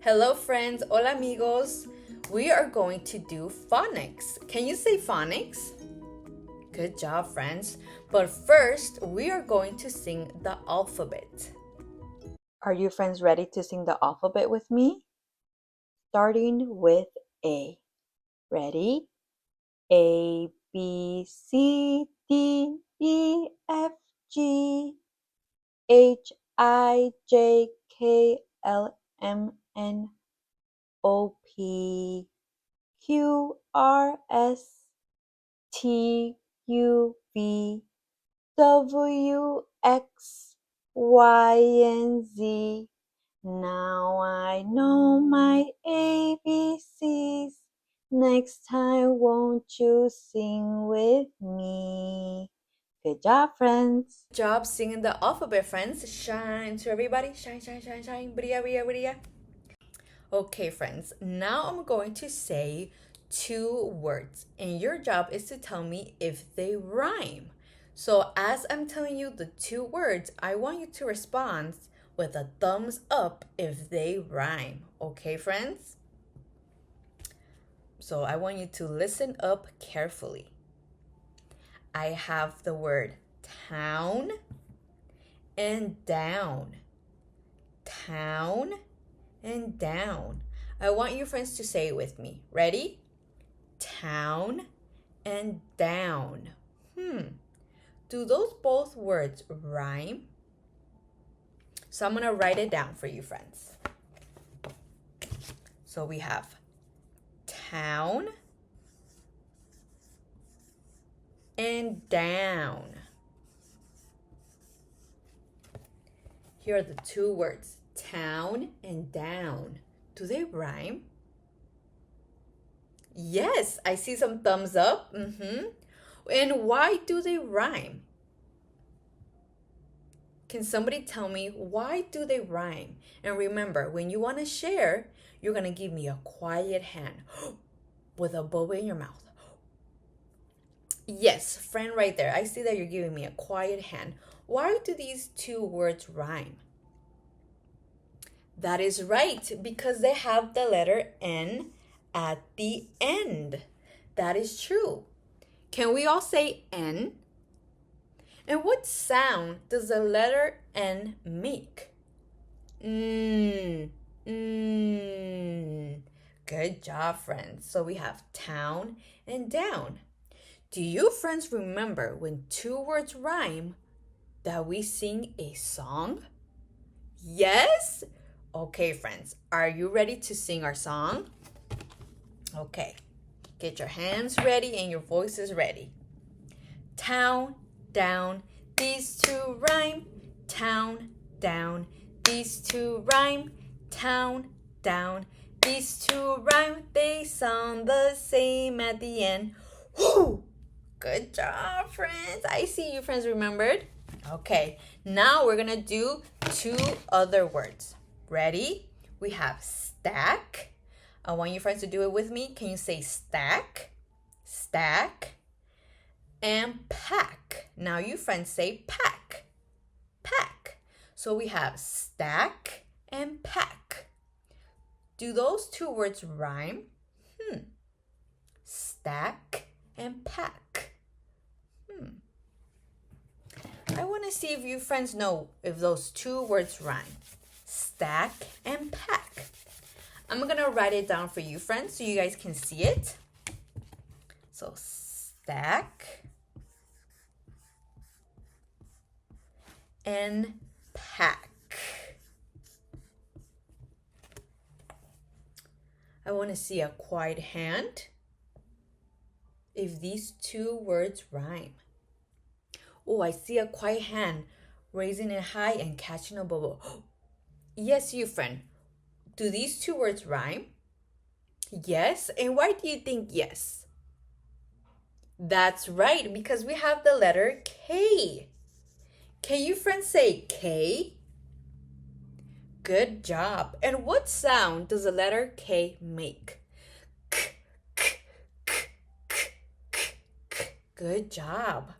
Hello friends, hola amigos. We are going to do phonics. Can you say phonics? Good job, friends. But first, we are going to sing the alphabet. Are you friends ready to sing the alphabet with me? Starting with A. Ready? A, B, C, D, E, F, G, H, I, J, K, L, M, N, O, P, Q, R, S, T, U, V, W, X, Y, and Z. Now I know my ABCs. Next time, won't you sing with me? Good job, friends. Good job singing the alphabet, friends. Shine to everybody. Shine, shine, shine, shine. Brilla, brilla, brilla. Okay, friends. Now I'm going to say two words, and your job is to tell me if they rhyme. So, as I'm telling you the two words, I want you to respond with a thumbs up if they rhyme. Okay, friends? So, I want you to listen up carefully. I have the word town and down. Town and down. I want you friends to say it with me. Ready? Town and down. Do those both words rhyme? So I'm going to write it down for you friends. So we have town and down. Here are the two words, town and down. Do they rhyme? Yes, I see some thumbs up. And why do they rhyme? Can somebody tell me why do they rhyme? And remember, when you want to share, you're going to give me a quiet hand with a boba in your mouth. Yes, friend right there. I see that you're giving me a quiet hand. Why do these two words rhyme? That is right, because they have the letter N at the end. That is true. Can we all say N? And what sound does the letter N make? Good job, friends. So we have town and down. Do you friends remember when two words rhyme that we sing a song? Yes? Okay, friends, are you ready to sing our song? Okay, get your hands ready and your voices ready. Town, down, these two rhyme. Town, down, these two rhyme. Town, down, these two rhyme. They sound the same at the end. Whoo! Good job, friends. I see you friends remembered. Okay, now we're gonna do two other words. Ready? We have stack. I want you friends to do it with me. Can you say stack? Stack. And pack. Now you friends say pack. Pack. So we have stack and pack. Do those two words rhyme? Stack and pack. I want to see if you friends know if those two words rhyme. Stack and pack. I'm going to write it down for you friends so you guys can see it. So stack and pack. I want to see a quiet hand if these two words rhyme. Oh, I see a quiet hand raising it high and catching a bubble. Yes, you friend. Do these two words rhyme? Yes. And why do you think yes? That's right, because we have the letter K. Can you friends say K? Good job. And what sound does the letter K make? K, k, k, k, k, k. Good job.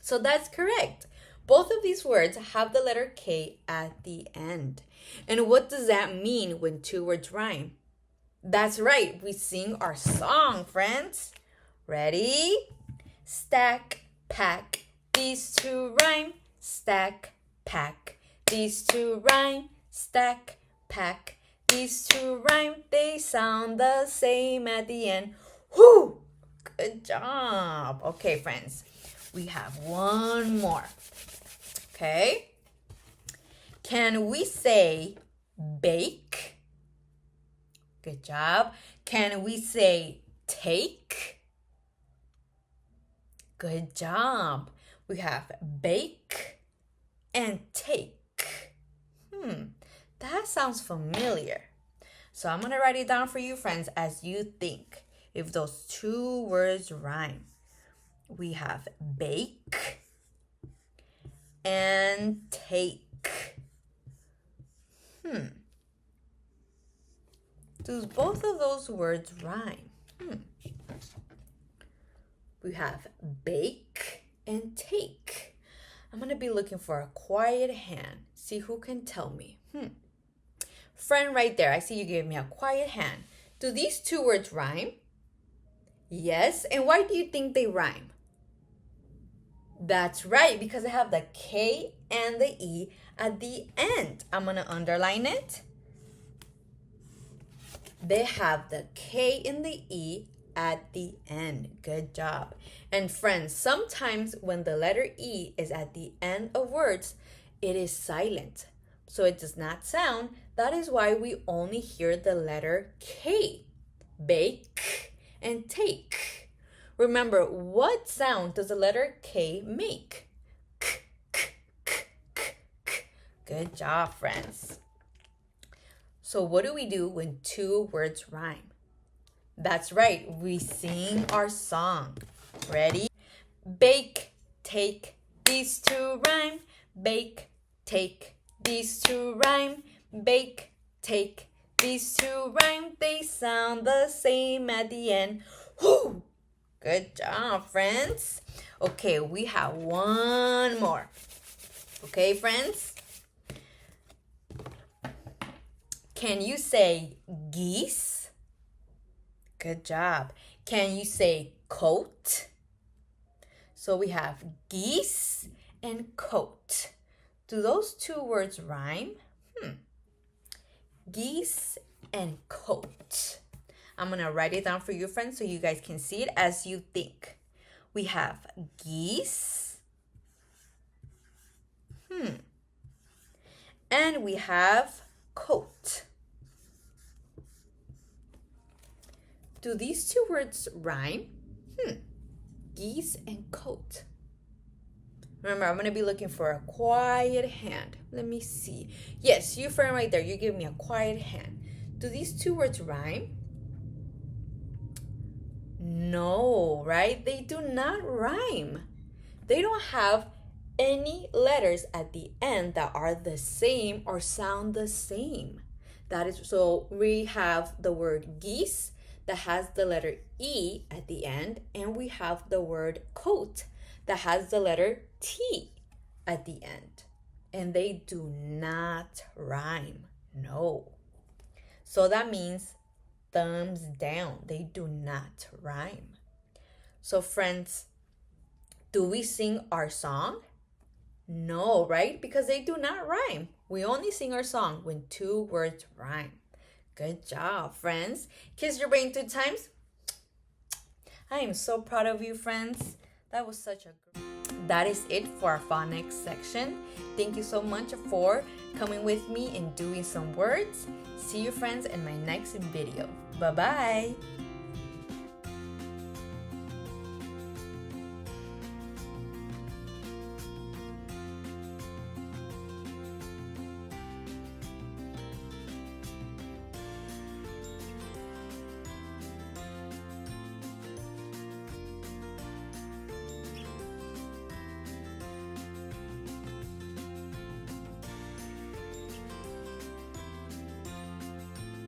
So that's correct. Both of these words have the letter K at the end. And what does that mean when two words rhyme? That's right, we sing our song, friends. Ready? Stack, pack, these two rhyme. Stack, pack, these two rhyme. Stack, pack, these two rhyme. They sound the same at the end. Whoo! Good job. Okay, friends, we have one more. Okay? Can we say bake? Good job. Can we say take? Good job. We have bake and take. That sounds familiar. So I'm going to write it down for you, friends, as you think if those two words rhyme. We have bake and take. Do both of those words rhyme? We have bake and take. I'm going to be looking for a quiet hand. See who can tell me. Friend right there, I see you gave me a quiet hand. Do these two words rhyme? Yes. And why do you think they rhyme? That's right, because I have the K and the E at the end. I'm going to underline it. They have the K and the E at the end. Good job. And friends, sometimes when the letter E is at the end of words, it is silent. So it does not sound. That is why we only hear the letter K. Bake and take. Remember, what sound does the letter K make? K, k, k, k, k. Good job, friends. So what do we do when two words rhyme? That's right, we sing our song. Ready? Bake, take, these two rhyme. Bake, take, these two rhyme. Bake, take, these two rhyme. They sound the same at the end. Whoo! Good job, friends. Okay, we have one more. Okay, friends? Can you say geese? Good job. Can you say coat? So we have geese and coat. Do those two words rhyme? Geese and coat. I'm going to write it down for you, friends, so you guys can see it as you think. We have geese. And we have coat. Do these two words rhyme? Geese and coat. Remember, I'm going to be looking for a quiet hand. Let me see. Yes, you friend right there. You give me a quiet hand. Do these two words rhyme? No, right? They do not rhyme. They don't have any letters at the end that are the same or sound the same. That is, so we have the word geese that has the letter E at the end, and we have the word coat that has the letter T at the end. And they do not rhyme. No. So that means thumbs down. They do not rhyme. So friends, do we sing our song? No, right? Because they do not rhyme. We only sing our song when two words rhyme. Good job, friends. Kiss your brain 2 times. I am so proud of you, friends. That was such a That is it for our phonics section. Thank you so much for coming with me and doing some words. See you, friends, in my next video. Bye-bye.